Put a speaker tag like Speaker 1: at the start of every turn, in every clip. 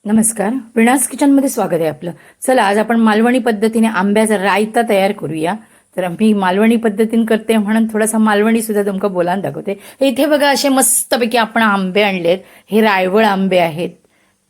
Speaker 1: नमस्कार, विनास किचनमध्ये स्वागत आहे आपलं. चला आज आपण मालवणी पद्धतीने आंब्याचा रायता तयार करूया. तर मी मालवणी पद्धतीने करते म्हणून थोडासा मालवणी सुद्धा तुमका बोलान दाखवते. इथे बघा असे मस्तपैकी आपण आंबे आणलेत. हे रायवळ आंबे आहेत,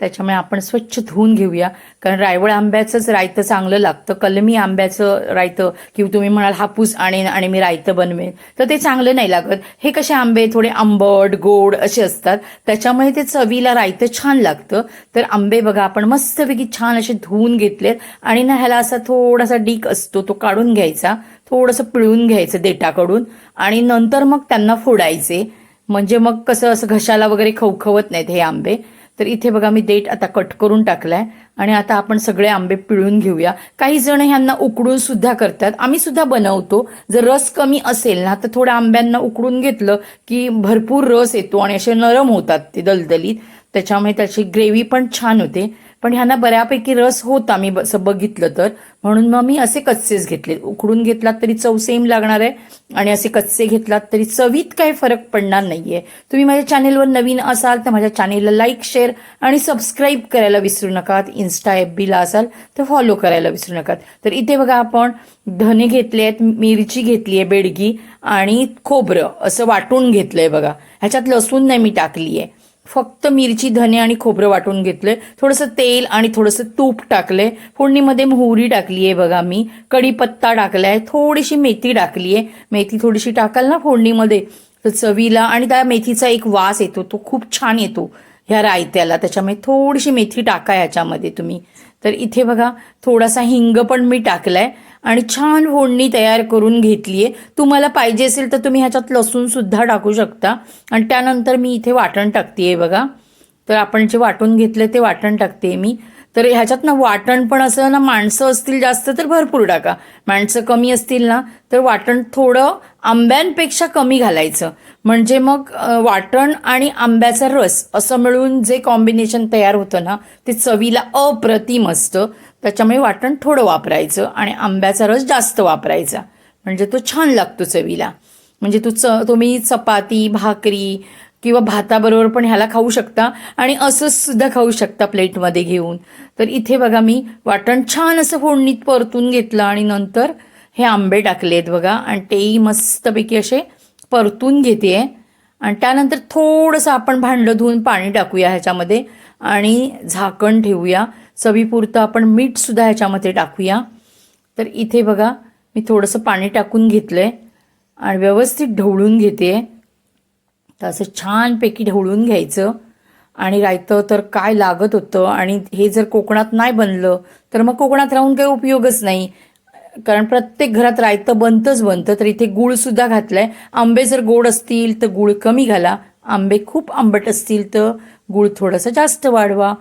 Speaker 1: त्याच्यामुळे आपण स्वच्छ धुवून घेऊया. कारण रायवळ आंब्याचंच रायतं चांगलं लागतं. कलमी आंब्याचं रायतं किंवा तुम्ही म्हणाल हापूस आणेन आणि मी रायतं बनवेन तर ते चांगलं नाही लागत. हे कसे आंबे थोडे आंबट गोड असे असतात, त्याच्यामुळे ते चवीला रायतं छान लागतं. तर आंबे बघा आपण मस्तपैकी छान असे धुवून घेतलेत आणि ना ह्याला असा थोडासा डीक असतो तो काढून घ्यायचा, थोडंसं पिळून घ्यायचं देठाकडून आणि नंतर मग त्यांना फोडायचे. म्हणजे मग कसं असं घशाला वगैरे खवखवत नाहीत हे आंबे. तर इथे बघा मी देठ आता कट करून टाकलाय आणि आता आपण सगळे आंबे पिळून घेऊया. काही जण ह्यांना उकडून सुद्धा करतात, आम्ही सुद्धा बनवतो. जर रस कमी असेल ना तर थोड्या आंब्यांना उकडून घेतलं की भरपूर रस येतो आणि असे नरम होतात ते दलदलीत, त्याच्यामुळे त्याची ग्रेव्ही पण छान होते. पण ह्यांना बऱ्यापैकी रस होता मी असं बघितलं तर, म्हणून मग मी असे कच्चेच घेतले. उकडून घेतलात तरी चव सेम लागणार आहे आणि असे कच्चे घेतलात तरी चवीत काही फरक पडणार नाहीये. तुम्ही माझ्या चॅनेलवर नवीन असाल तर माझ्या चॅनेलला लाईक, शेअर आणि सबस्क्राईब करायला विसरू नका. इन्स्टा FBला असाल तर फॉलो करायला विसरू नका. तर इथे बघा आपण धने घेतले आहेत, मिरची घेतली आहे बेडगी आणि खोबरं असं वाटून घेतलंय बघा. ह्याच्यात लसूण नाही मी टाकली आहे, फक्त मिरची, धने आणि खोबरं वाटून घेतलंय. थोडंसं तेल आणि थोडंसं तूप टाकलंय. फोडणीमध्ये मोहरी टाकली आहे बघा, मी कढीपत्ता टाकलाय, थोडीशी मेथी टाकली आहे. मेथी थोडीशी टाकाल ना फोडणीमध्ये तर चवीला आणि त्या मेथीचा एक वास येतो, तो खूप छान येतो ह्या रायत्याला, त्याच्यामुळे थोडीशी मेथी टाका ह्याच्यामध्ये तुम्ही. तर इथे बघा थोडासा हिंग पण मी टाकलाय आणि छान फोडणी तयार करून घेतलीये. तुम्हाला पाहिजे असेल तर तुम्ही ह्याच्यात लसूण सुद्धा टाकू शकता. आणि त्यानंतर मी इथे वाटण टाकतेय बघा. तर आपण जे वाटून घेतलं ते वाटण टाकते मी. तर ह्याच्यात ना वाटण पण असं ना, माणसं असतील जास्त तर भरपूर टाका, माणसं कमी असतील ना तर वाटण थोडं आंब्यांपेक्षा कमी घालायचं. म्हणजे मग वाटण आणि आंब्याचा रस असं मिळून जे कॉम्बिनेशन तयार होतं ना ते चवीला अप्रतिम असतं. त्याच्यामुळे वाटण थोडं वापरायचं आणि आंब्याचा रस जास्त वापरायचा, म्हणजे तो छान लागतो चवीला. म्हणजे तुम्ही चपाती, भाकरी किंवा भाताबरोबर पण ह्याला खाऊ शकता आणि असंच सुद्धा खाऊ शकता प्लेटमध्ये घेऊन. तर इथे बघा मी वाटण छान असं फोडणीत परतून घेतलं आणि नंतर हे आंबे टाकलेत बघा आणि तेही मस्तपैकी असे परतून घेते. आणि त्यानंतर थोडंसं आपण भांडं धुवून पाणी टाकूया ह्याच्यामध्ये आणि झाकण ठेवूया. चवीपुरतं आपण मीठ सुद्धा ह्याच्यामध्ये टाकूया. तर इथे बघा मी थोडंसं पाणी टाकून घेतलंय आणि व्यवस्थित ढवळून घेते. तर असं छानपैकी ढवळून घ्यायचं. आणि रायतं तर काय लागत होतं. आणि हे जर कोकणात नाही बनलं तर मग कोकणात राहून काही उपयोगच नाही, कारण प्रत्येक घरात रायतं बनतं. तर इथे गूळ सुद्धा घातलाय. आंबे जर गोड असतील तर गूळ कमी घाला, आंबे खूप आंबट असतील तर गूळ थोडंसं जास्त वाढवा.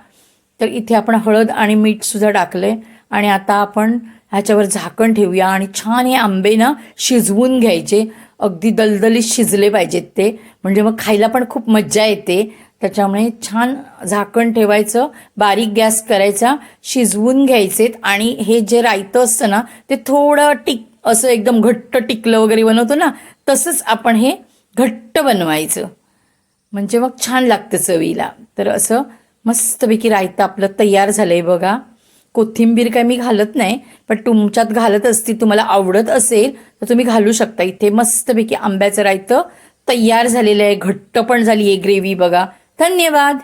Speaker 1: तर इथे आपण हळद आणि मीठ सुद्धा टाकलंय आणि आता आपण ह्याच्यावर झाकण ठेवूया आणि छान हे आंबे ना शिजवून घ्यायचे. अगदी दलदलीत शिजले पाहिजेत ते, म्हणजे मग खायला पण खूप मज्जा येते. त्याच्यामुळे छान झाकण ठेवायचं, बारीक गॅस करायचा, शिजवून घ्यायचेत. आणि हे जे रायतं असतं ना ते थोडं असं एकदम घट्ट टिकलं वगैरे बनवतो ना तसंच आपण हे घट्ट बनवायचं, म्हणजे मग छान लागतं चवीला. तर असं मस्तपैकी रायतं आपलं तयार झालंय बघा. कोथिंबीर काय मी घालत नाही, पण तुमच्यात घालत असतील, तुम्हाला आवडत असेल तर तुम्ही घालू शकता. इथे मस्तपैकी आंब्याचं रायतं तयार झालेलं आहे, घट्ट पण झाली आहे ग्रेव्ही बघा. धन्यवाद.